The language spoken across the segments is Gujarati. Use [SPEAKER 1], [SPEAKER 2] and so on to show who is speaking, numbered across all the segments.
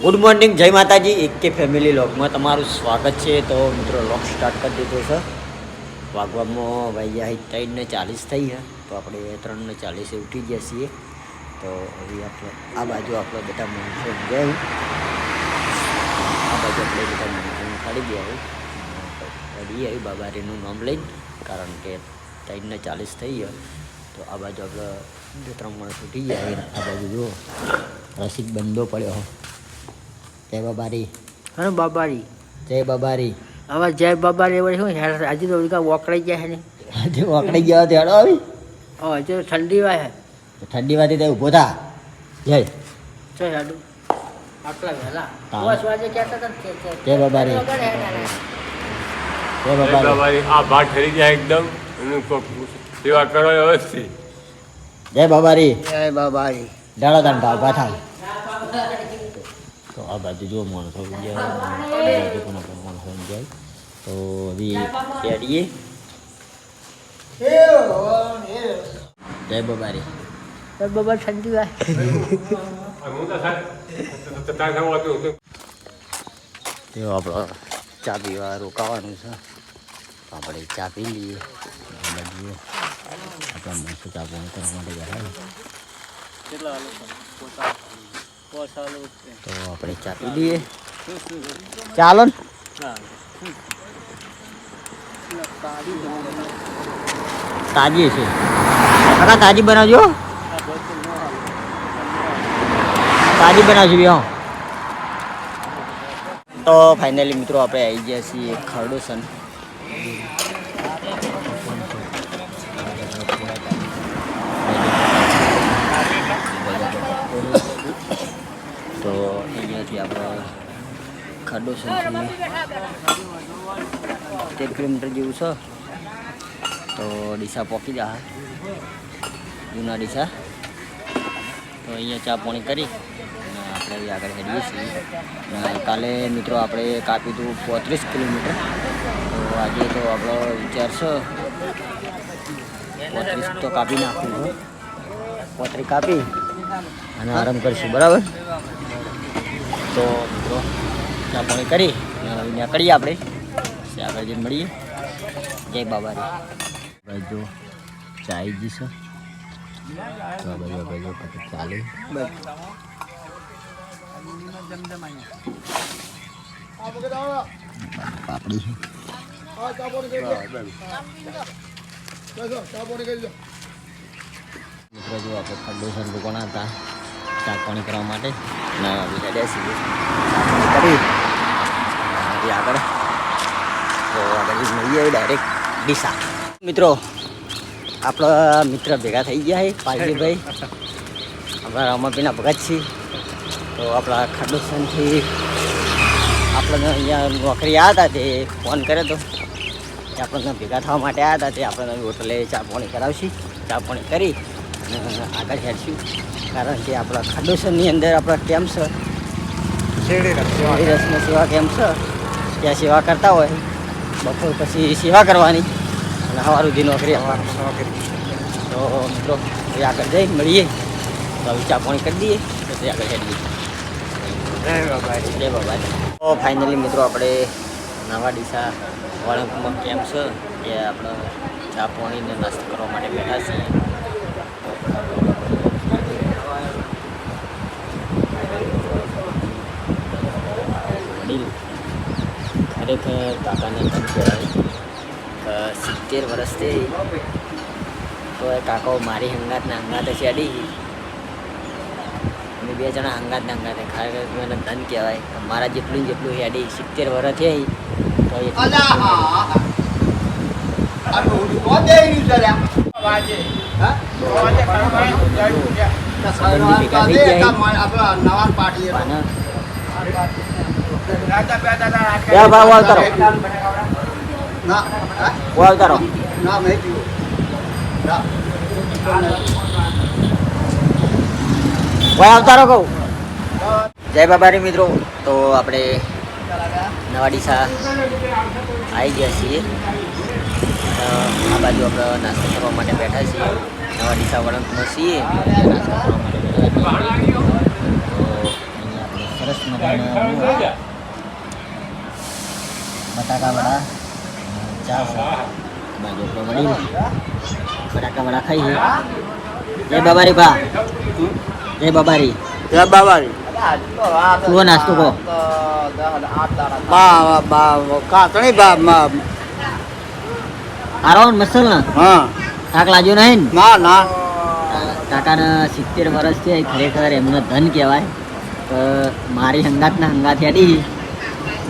[SPEAKER 1] ગુડ મોર્નિંગ, જય માતાજી. એક ફેમિલી લોગમાં તમારું સ્વાગત છે. તો મિત્રો લોગ સ્ટાર્ટ કરી દીધો છે. વાગવામાં ભાઈ 3:40 થઈ છે. તો આપણે 3:40 ઉઠી ગયા છીએ. તો હવે આપણે આ બાજુ આપણે બધા માણસો ગયા, આ બાજુ આપણે બધા માણસો કાઢી ગયા રેડી આવી બાબારીનું નામ લઈને, કારણ કે 3:40 થઈ ગયા. તો આ બાજુ આપણે 2-3 માણસ ઉઠી ગયા. આ બાજુ જો રસિક બંધો પડ્યો. જય બાબારી.
[SPEAKER 2] હા બાબારી.
[SPEAKER 1] જય બાબારી.
[SPEAKER 2] હવે જય બાબારી વળી શું હેર આજે તો વોકડાઈ ગયા છે ને.
[SPEAKER 1] આજે વોકડાઈ ગયા તો હેડો આવી.
[SPEAKER 2] હા હજુ ઠંડી વાય
[SPEAKER 1] તો ઠંડી વાતી તે ઊભો થા. જય
[SPEAKER 2] ચો હેડું આટલા વહેલા 5 વાગે કહેતા હતા.
[SPEAKER 1] જય બાબારી. જય બાબારી.
[SPEAKER 3] આ ભાગ ઠરી જાય એકદમ એનું સેવા કરો વ્યવસ્થિત.
[SPEAKER 1] જય બાબારી.
[SPEAKER 2] જય બાબારી.
[SPEAKER 1] ડાળો દાંડા ઊભા થાય. તો આ બાજુ જો માણસો જાય, બાજુ પણ માણસો જાય. તો હવે ખેડીએ. જય બાબારી.
[SPEAKER 2] જય બાબા ઠંડી વાય.
[SPEAKER 1] તો આપણે ચા પીવા રોકાવાનું છે. આપણે ચા પી લઈએ. આપણા માણસો ચા પાણી કરવા માટે જાય. તો આપણે ચા પી લઈએ. ચાલો ને. તાજી છે કાકા, તાજી બનાવજો. તાજી બનાવજો બી. હા, તો ફાઇનલી મિત્રો આપણે આવી ગયા છીએ ખરડોસન. તો અહીંયાથી આપણે ખરડોસનથી 13 કિલોમીટર જેવું છે. તો ડીસા પહોંચી જા જૂના ડીસા. તો અહીંયા ચા પાણી કરી અને આપણે આગળ હેડીએ છીએ. કાલે મિત્રો આપણે કાપ્યું હતું 35 કિલોમીટર. તો આજે તો આપણો વિચાર છે 35 તો કાપી નાખવું છે. 35 કાપી અને આરામ કરીશું, બરાબર. તો મિત્રો ચા પાણી કરી નીકળીએ આપણે. આગળ જઈને મળીએ. જય બાબારી. ભાઈ જો ચાય જી છે. તો ભાઈ જો પછી ચાલે પાપડી મિત્રો જો આપણે ખરડોસન રોકાણા હતા ચા પાણી કરવા માટે. કરી આગળ તો આગળ મળીએ ડાયરેક્ટ ડીસા. મિત્રો આપણા મિત્ર ભેગા થઈ ગયા છે પાલજીભાઈ, આપણા રામાપીના ભગત છીએ. તો આપણા ખરડોસનથી આપણને અહીંયા નોકરી આવ્યા હતા, તે ફોન કર્યો હતો કે આપણને ભેગા થવા માટે આવ્યા હતા. તે આપણને હોટલે ચા પાણી કરાવશું. ચા પાણી કરી અને આગળ હેડશું, કારણ કે આપણા ખરડોસનની અંદર આપણા કેમ્પ છે, શેરડી રસના સેવા કેમ્પ છે. ત્યાં સેવા કરતા હોય, બપોર પછી સેવા કરવાની અને સવાર સુધી નોકરી આવવાની. તો મિત્રો એ આગળ જઈને મળીએ. તો હવે ચા પાણી કરી દઈએ પછી આગળ હેડીએ. જય બાબાજી. જય બાબાજી. તો ફાઇનલી મિત્રો આપણે નવા ડીસા વળંગમાં કેમ્પ છે, એ આપણે ચા પાણીને નાસ્તો કરવા માટે બેઠા છીએ. વડીલ ખરેખર કાકાને ધન કહેવાય. 70 વર્ષથી તો એ કાકાઓ મારી હંગાતના હંગાતે ચડી. અમે 2 જણા હંગાતના હંગાતે. ખરેખર મને ધન કહેવાય. મારા જેટલું હેડી 70 વર્ષ થઈ તો આવતારો આવતારો કહું. જય બાબારી મિત્રો. તો આપણે નવા ડીસા આવી ગયા છીએ. આ બાજુ આપણે નાસ્તો કરવા માટે બેઠા છીએ. નવા ડીસા વળંગમાં છીએ, નાસ્તો કરવા માટે બેઠા છીએ. તો અહીંયા આપણે સરસ મજાના બટાકા વડા ચા બાજુ આપણે વડીલ બટાકા વડા ખાઈ છે. જય બાબારી ભા, જય બાબારી.
[SPEAKER 2] જય બાબારી.
[SPEAKER 1] શું નાસ્તો કહો?
[SPEAKER 2] કાતણી
[SPEAKER 1] આરો મસલ ને
[SPEAKER 2] હા
[SPEAKER 1] થાક લાગ્યો નહીં ને?
[SPEAKER 2] ના ના
[SPEAKER 1] કાકાને 70 વર્ષ છે, ખરેખર એમનો ધન કહેવાય. મારી હંગાતના હંગાત હેડી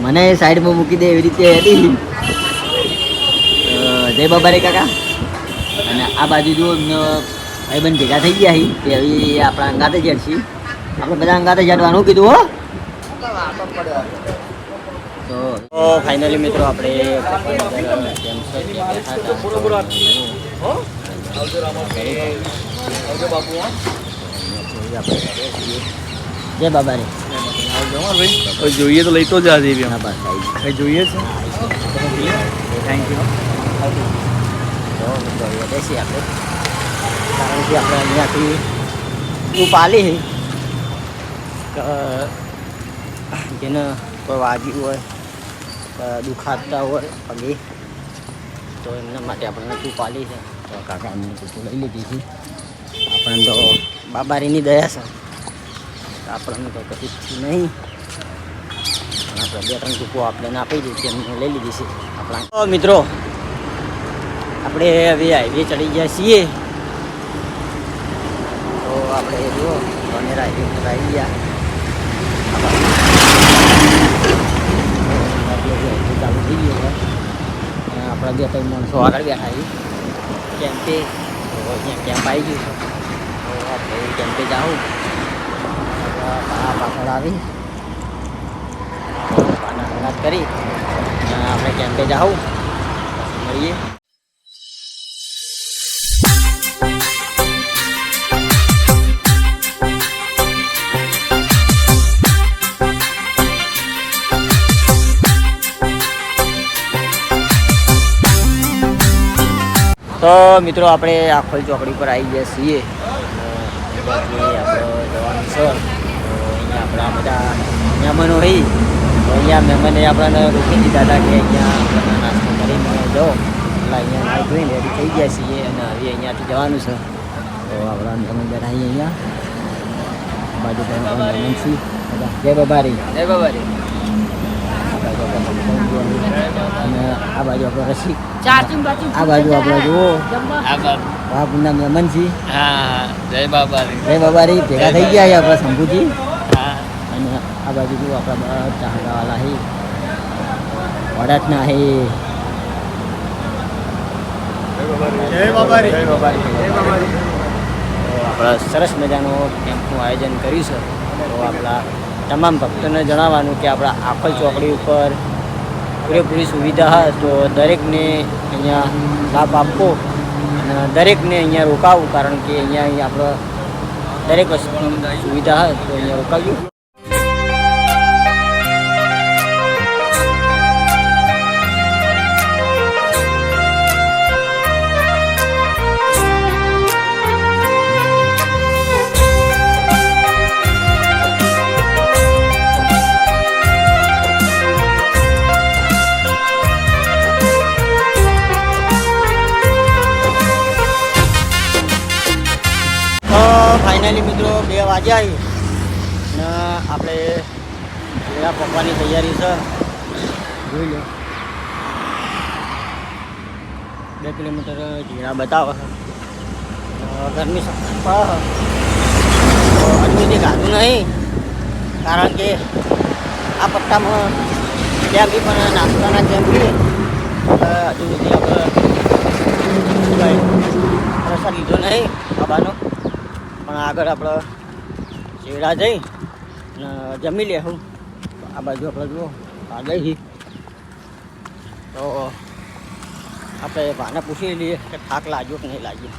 [SPEAKER 1] મને સાઈડમાં મૂકી દે એવી રીતે હેડી. જય બાબારી કાકા. અને આ બાજુ જો એમનો ભાઈબંધ ભેગા થઈ ગયા છે તે હવે આપણા હંગાતે જ હેડશી. આપણે બધા હંગાતે જ હેડવાનું કીધું હો. તો ફાઇનલી મિત્રો આપણે જય બાબારી.
[SPEAKER 2] જોઈએ તો લઈ તો જા દેવી
[SPEAKER 1] હા બસ આવી ગયું.
[SPEAKER 2] કઈ જોઈએ છે
[SPEAKER 1] થેન્ક યુ. તો મિત્રો હવે બેસી આપણે, કારણ કે આપણે અહીંયાથી તું પાલી છે જેને કોઈ વાગ્યું હોય દુખાતા હોય પગે તો એમના માટે આપણે તું પાલી છે. તો કાકા એમને તું લઈ લીધી છે. આપણને તો બાબારીની દયા છે, આપણને તો કશું નહીં. આપણે 2-3 ટૂંકો આપણે આપી દીધી એમને લઈ લીધી છે આપણા. તો મિત્રો આપણે હવે હાઈવે ચડી ગયા છીએ. તો આપણે જુઓ બનેરા હાઈવે પર આવી ગયા. ચાલુ થઈ ગયો છે. આપણા 2-3 માણસો આગળ બેઠા છીએ કેમ્પે. તો અહીંયા કેમ્પ આવી ગયું છે. તો આપણે કેમ્પે જાઉં પાછળ આવી હંગાત કરી આપણે કેમ્પે જાઉં મળીએ. તો મિત્રો આપણે આખોલ ચોકડી પર આવી ગયા છીએ. આપણે જવાનું છે. તો અહીંયા આપણા બધા મહેમાનો હોય તો અહીંયા મહેમાને આપણને રોકી દીધા હતા કે અહીંયા આપણને નાસ્તો કરીને જાઓ. એટલે અહીંયા નાઈ ધોઈને રેડી થઈ ગયા છીએ અને હવે અહીંયાથી જવાનું છે. તો આપણા મહેમાન બેઠા અહીંયા બાજુ મહેમાન છીએ બધા. જય બાબારી.
[SPEAKER 2] જય બાબારી.
[SPEAKER 1] અને આ બાજુ આપણો રસિક, આ બાજુ આપણે જુઓ બાપુના મહેમાન છીએ.
[SPEAKER 2] હા જય બાબારી.
[SPEAKER 1] જય બાબારી. ભેગા થઈ ગયા છે આપણા શંભુજી.
[SPEAKER 2] હા
[SPEAKER 1] અને આ બાજુ જુઓ આપણા બધા હગાવાલા છે, વડાટના છે.
[SPEAKER 2] જય બાબારી.
[SPEAKER 1] જય બાબારી. તો આપણે સરસ મજાનો કેમ્પનું આયોજન કર્યું છે. તો આપણા તમામ ભક્તોને જણાવવાનું કે આપણા આખલ ચોકડી ઉપર પૂરેપૂરી સુવિધા હોય તો દરેકને અહીંયા લાભ આપવો અને દરેકને અહીંયા રોકાવું, કારણ કે અહીંયા આપણે દરેક વસ્તુની સુવિધા હોય તો અહીંયા રોકાવ્યું. ફાઇનલી મિત્રો 2 વાગ્યા અને આપણે વેળા પકવાની તૈયારી છે. જોઈ લો 2 કિલોમીટર જીરા બતાવે છે. ગરમી સખત પડે હજુ સુધી ખાધું નહીં, કારણ કે આ પટ્ટામાં ત્યાં બી પણ નાસ્તાના કેમ્પ બી હજુ સુધી આપણે પ્રસાદ લીધો નહીં બાબાનો. પણ આગળ આપણે શેડા જઈ અને જમી લેવું. આ બાજુ આપણે જુઓ આગળ છે તો આપણે ભાને પૂછી લઈએ કે થાક લાગ્યો કે નહીં લાગ્યો,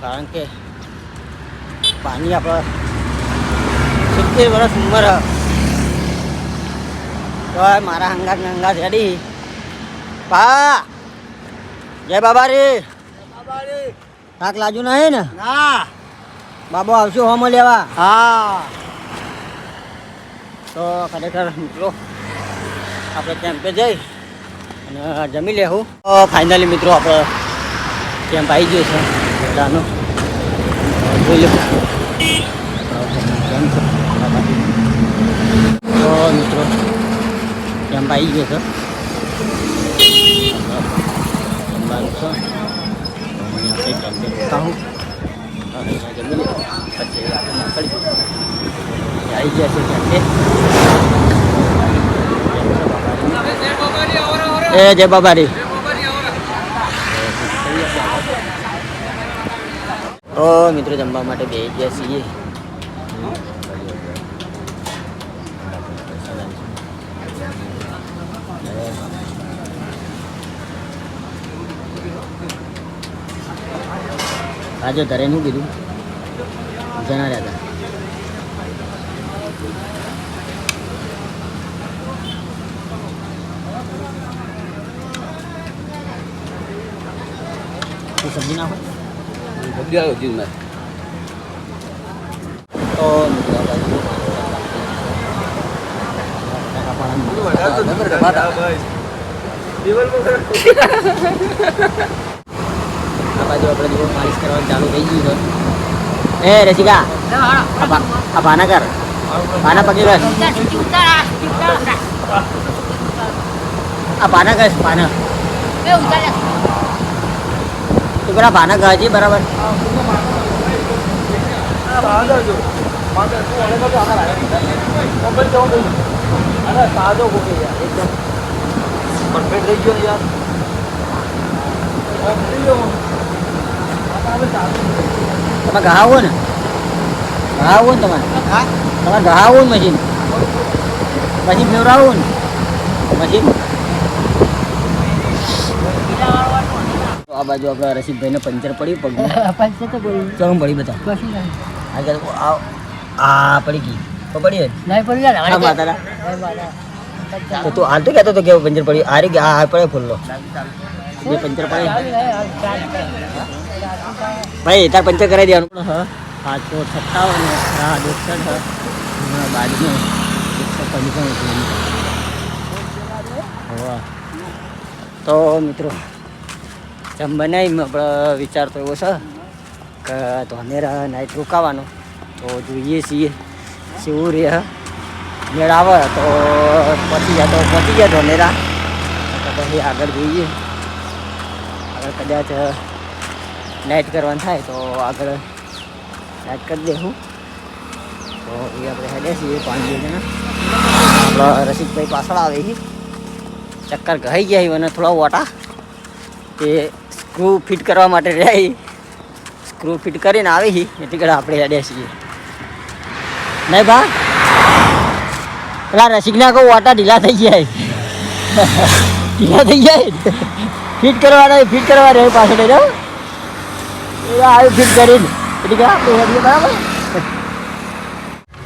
[SPEAKER 1] કારણ કે પાણી આપણે 70 વર્ષ ઉંમર તો મારા હંગાત રેડી. પા જય બાબારી. થાક લાગ્યું નહીં ને?
[SPEAKER 2] ના
[SPEAKER 1] બાબો આવશે હોમો લેવા.
[SPEAKER 2] હા
[SPEAKER 1] તો ખરેખર મિત્રો આપણે કેમ્પે જઈ અને જમી લેવું. તો ફાઇનલી મિત્રો આપણે કેમ્પ આવી ગયો છે બધાનો જોઈ લો. તો મિત્રો કેમ્પ આવી ગયો છે જમવાનું છે. આપણે કેમ્પે રોકાવું જમી લે પછી આગળ નીકળી આવી ગયા છે કેમ્પે. એ જય બાબારી. તો મિત્રો જમવા માટે બેસી ગયા છીએ. આજે ધરે શું કીધું જણા રહ્યા હતા. સબ્જી નાખો
[SPEAKER 2] સબ્જી આવ્યો જીવ ના
[SPEAKER 1] તો આ બાજુ આપણે જો માલિશ કરવાનું ચાલુ થઈ ગયું છે. એ રસિકા આ ભાના કર ભાના પકડી બસ આ ભાના કર ભાના તું પેલા ભાના ગાજી બરાબર. તમે ગહાવો ને ગહાવો ને તમારે ગહાવો ને મશીન મશીન ફેવરાવું ને મશીન. આ બાજુ આપણા રસિકભાઈને પંચર પડ્યું પગનું. ચમ પડી બધા આગળ આ પડી ગઈ તો પડી હા માતાના. તો તું હાલ તો કહેતો હતો કે પંચર પડ્યું આ રી આ પડે ફૂલનો બે પંચર પડે ભાઈ તાર પંચર કરાવી દેવાનું. હા 557 બાજુ 155. તો મિત્રો જેમ બનાવી આપણે વિચાર તો એવો છે કે ધોનેરા નાઇટ રોકાવાનો તો જોઈએ છીએ કેવું રહે. મેળ આવે તો પતી જાય ધોનેરા તો પછી આગળ જોઈએ. આગળ કદાચ નાઇટ કરવાનું થાય તો આગળ નાઇટ કરી દઈશું. તો એ આપણે હેડે છીએ 5 જણા. આપણા રસિકભાઈ પાછળ આવે છે ચક્કર ગઈ ગયા અને થોડા ઓટા તે સ્ક્રૂ ફિટ કરવા માટે રહી સ્ક્રૂ ફિટ કરીને આવી એટલી ઘણા આપણે હેડે છીએ. નહીં બા પેલા રસિકના કહું ઓટા ઢીલા થઈ જાય ફિટ કરવા રહે પાછળ રહ્યો આવ્યું ફિટ કરીને એટલે કે આપણે હેડીએ બરાબર.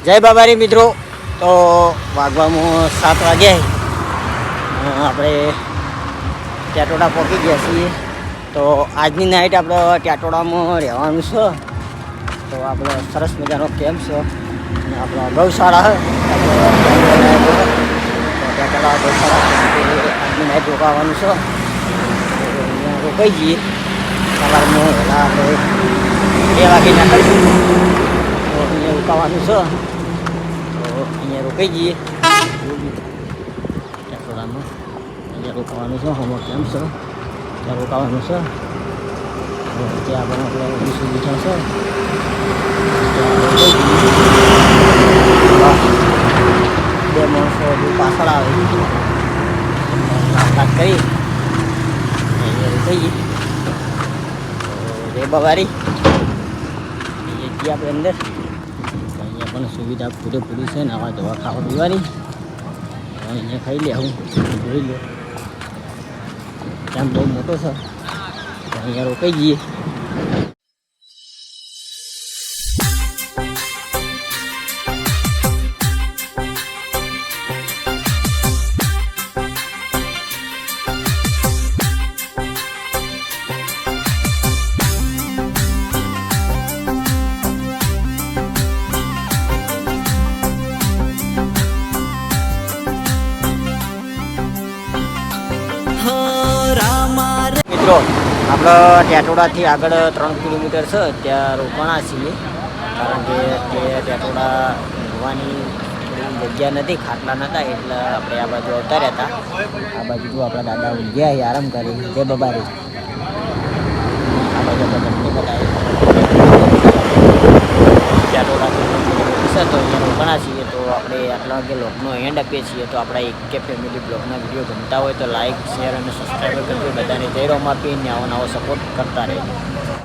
[SPEAKER 1] જય બાબારી મિત્રો. તો વાગવામાં 7 વાગ્યા આપણે ટાટોડા પહોંચી ગયા છીએ. તો આજની નાઇટ આપણે ટાટોડામાં રહેવાનું છે. તો આપણે સરસ મજાનો કેમ્પ છે અને આપણો ગૌશાળા ટાટોડા ગૌશાળા આજની નાઇટ રોકાવાનું છે. અહીંયા રોકાઈ જઈએ સવારમાં વહેલા આપણે 2 વાગે નીકળીશું. તો અહીંયા રોકાવાનું છે. તો અહીંયા રોકાઈ જઈએ ટાટોડામાં. અહીંયા રોકાવાનું છે હોમવર્ક કેમ્પ છે ત્યાં રોકાવાનું છે. ત્યાં પણ આપણે બધી સુવિધા છે. બે માણસો હજુ પાછળ આવે નાસ્તા કરી અહીંયા રોકાઈએ. જય બાબારી અહીંયા આપણે અંદર અહીંયા પણ સુવિધા પૂરેપૂરી છે નાવા ધોવા ખાવા પીવાની. અહીંયા ખાઈ લે હું જોઈ લો કેમ્પ બહુ મોટો છે. અહીંયા રોકાઈ જઈએ. મિત્રો આપણે ટેટોડાથી આગળ 3 કિલોમીટર છે ત્યાં રોકાણા છીએ કારણ કે તે ટેટોડા ઊંઘવાની થોડી જગ્યા નથી, ખાટલા નહોતા એટલે આપણે આ બાજુ આવતા રહેતા. આ બાજુ જો આપણા દાદા ઊંઘ્યા છે આરામ કરી તે બબારી. આ બાજુ આપણે ઘંટી બતાવી ટેટોડાથી તો અહીંયા રોકાણા છીએ. તો આપણે આટલા વાગે બ્લોગનો એન્ડ આપીએ છીએ. તો આપણા એક કે ફેમિલી બ્લોગના વિડીયો ગમતા હોય તો લાઇક, શેર અને સબસ્ક્રાઈબ કરજો. બધાને જય રોમ આપીને આવો નવો સપોર્ટ કરતા રહેજો.